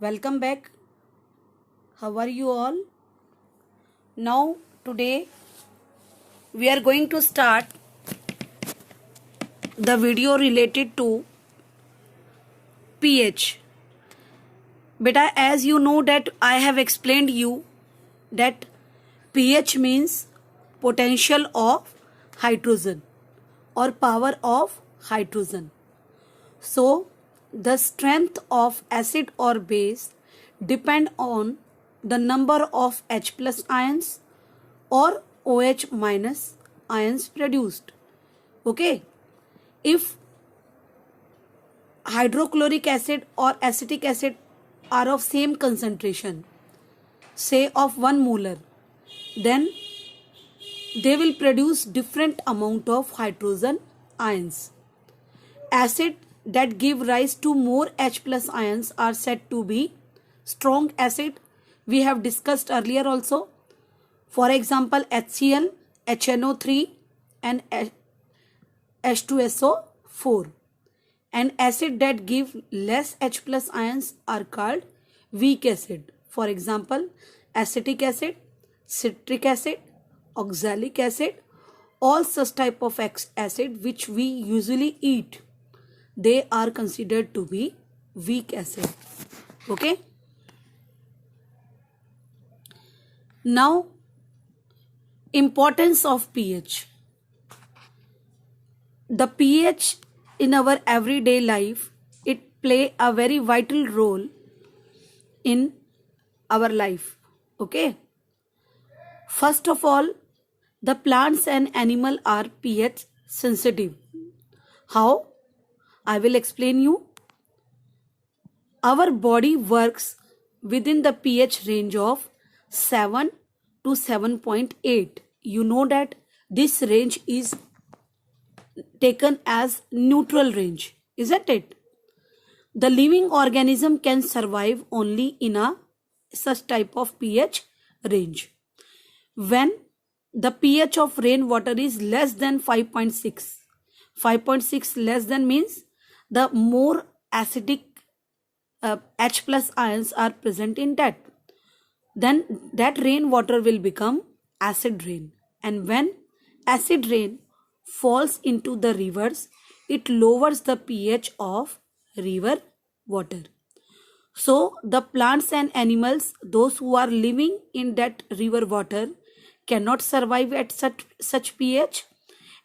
Welcome back. How are you all? Now, today we are going to start the video related to pH. Beta, as you know that I have explained you that pH means potential of hydrogen or power of hydrogen. So, the strength of acid or base depend on the number of H plus ions or OH minus ions produced. Okay. If hydrochloric acid or acetic acid are of same concentration, say of 1 molar, then they will produce different amount of hydrogen ions. Acid that give rise to more H plus ions are said to be strong acid. We have discussed earlier also. For example, HCl, HNO3 and H2SO4. And acid that give less H plus ions are called weak acid. For example, acetic acid, citric acid, oxalic acid, all such type of acid which we usually eat, they are considered to be weak acid. Okay. Now, importance of pH. The pH in our everyday life, it play a very vital role in our life. Okay. First of all, the plants and animal are pH sensitive. How? I will explain you. Our body works within the pH range of 7 to 7.8. You know that this range is taken as neutral range, isn't it? The living organism can survive only in a such type of pH range. When the pH of rainwater is less than 5.6, 5.6 less than means the more acidic H plus ions are present in that, then that rainwater will become acid rain. And when acid rain falls into the rivers, it lowers the pH of river water. So the plants and animals, those who are living in that river water, cannot survive at such pH,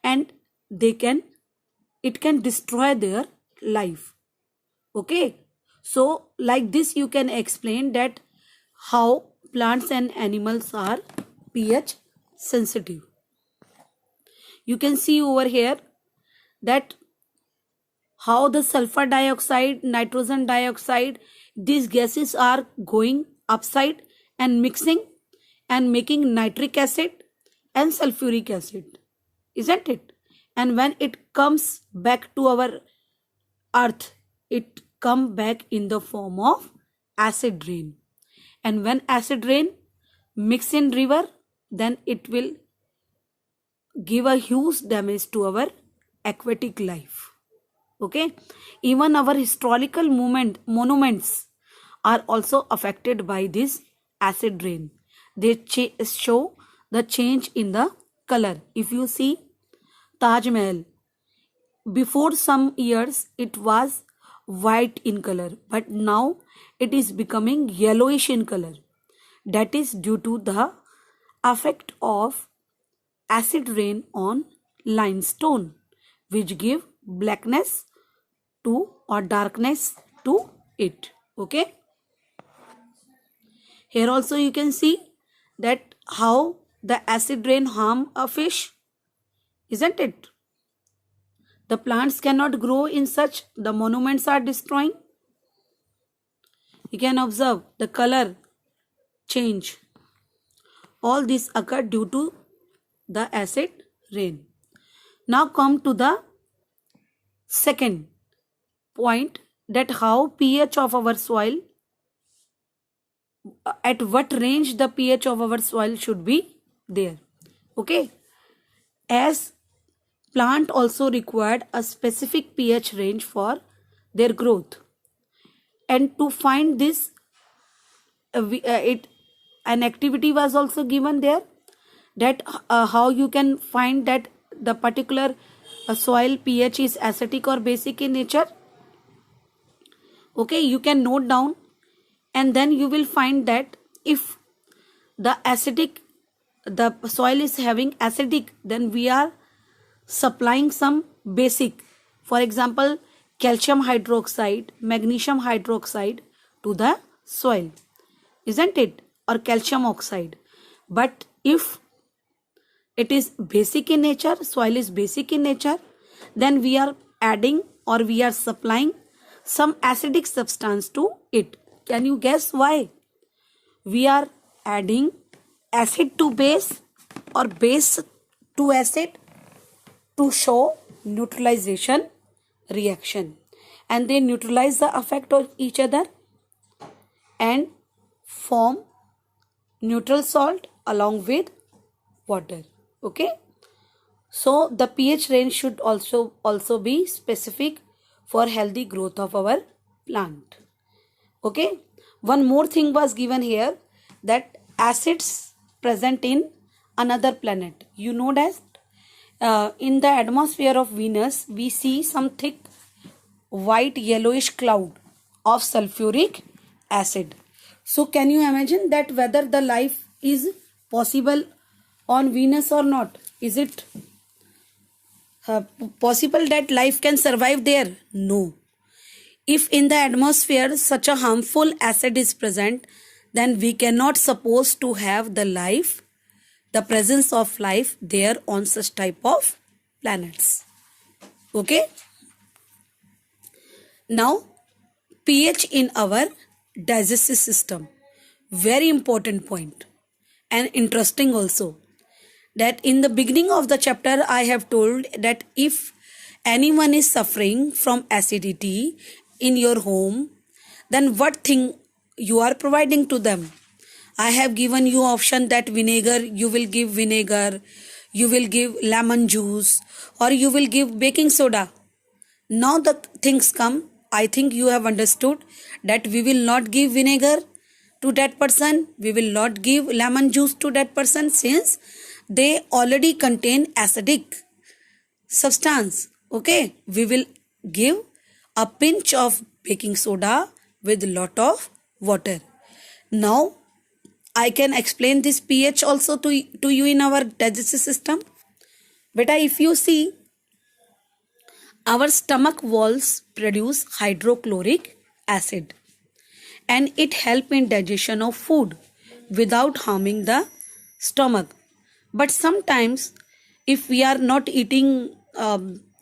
and it can destroy their life. Okay. So like this you can explain that how plants and animals are pH sensitive. You can see over here that how the sulfur dioxide, nitrogen dioxide, these gases are going upside and mixing and making nitric acid and sulfuric acid, isn't it? And when it comes back to our earth, it come back in the form of acid rain. And when acid rain mix in river, then it will give a huge damage to our aquatic life. Okay. Even our historical monuments are also affected by this acid rain. They show the change in the color. If you see Taj Mahal, before some years it was white in color, but now it is becoming yellowish in color. That is due to the effect of acid rain on limestone, which give blackness to or darkness to it. Okay. Here also you can see that how the acid rain harm a fish, isn't it? The plants cannot grow in such, the monuments are destroying. You can observe the color change. All this occur due to the acid rain. Now come to the second point, that how pH of our soil, at what range the pH of our soil should be there. Okay. As plant also required a specific pH range for their growth. And to find this it an activity was also given there, that how you can find that the particular soil pH is acidic or basic in nature. Okay, you can note down, and then you will find that if the soil is having acidic, then we are supplying some basic, for example calcium hydroxide, magnesium hydroxide to the soil, isn't it, or calcium oxide. But if it is basic in nature, soil is basic in nature, then we are adding or we are supplying some acidic substance to it. Can you guess why we are adding acid to base or base to acid? To show neutralization reaction, and they neutralize the effect of each other and form neutral salt along with water. Okay, so the pH range should also be specific for healthy growth of our plant. Okay, one more thing was given here, that acids present in another planet. You know that in the atmosphere of Venus we see some thick white yellowish cloud of sulfuric acid. So can you imagine that whether the life is possible on Venus or not? Is it possible that life can survive there? No. If in the atmosphere such a harmful acid is present, then we cannot suppose to have the presence of life there on such type of planets. Okay. Now, pH in our digestive system. Very important point and interesting also. That in the beginning of the chapter I have told that if anyone is suffering from acidity in your home, then what thing you are providing to them? I have given you option that vinegar, you will give vinegar, you will give lemon juice, or you will give baking soda. Now the things come, I think you have understood that we will not give vinegar to that person, we will not give lemon juice to that person, since they already contain acidic substance. Okay, we will give a pinch of baking soda with lot of water. Now I can explain this pH also to you in our digestive system. Beta, if you see, our stomach walls produce hydrochloric acid and it help in digestion of food without harming the stomach. But sometimes if we are not eating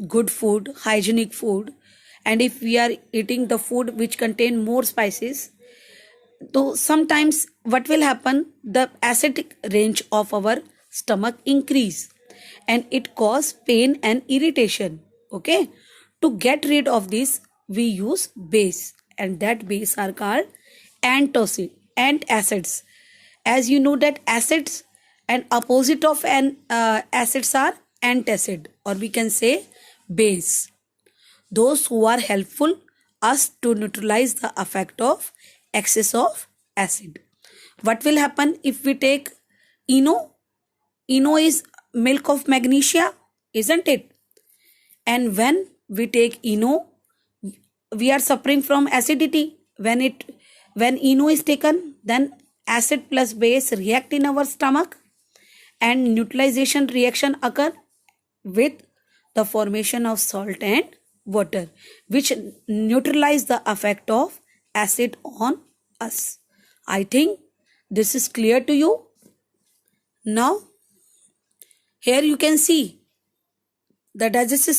good food, hygienic food, and if we are eating the food which contain more spices, so sometimes what will happen, the acidic range of our stomach increase and it cause pain and irritation. Okay, to get rid of this we use base, and that base are called antacids. As you know that acids and opposite of acids are antacid, or we can say base. Those who are helpful us to neutralize the effect of excess of acid. What will happen if we take ENO? ENO is milk of magnesia, isn't it? And when we take ENO, we are suffering from acidity. When ENO is taken, then acid plus base react in our stomach and neutralization reaction occur with the formation of salt and water, which neutralize the effect of acid on us. I think this is clear to you. Now, here you can see the digestive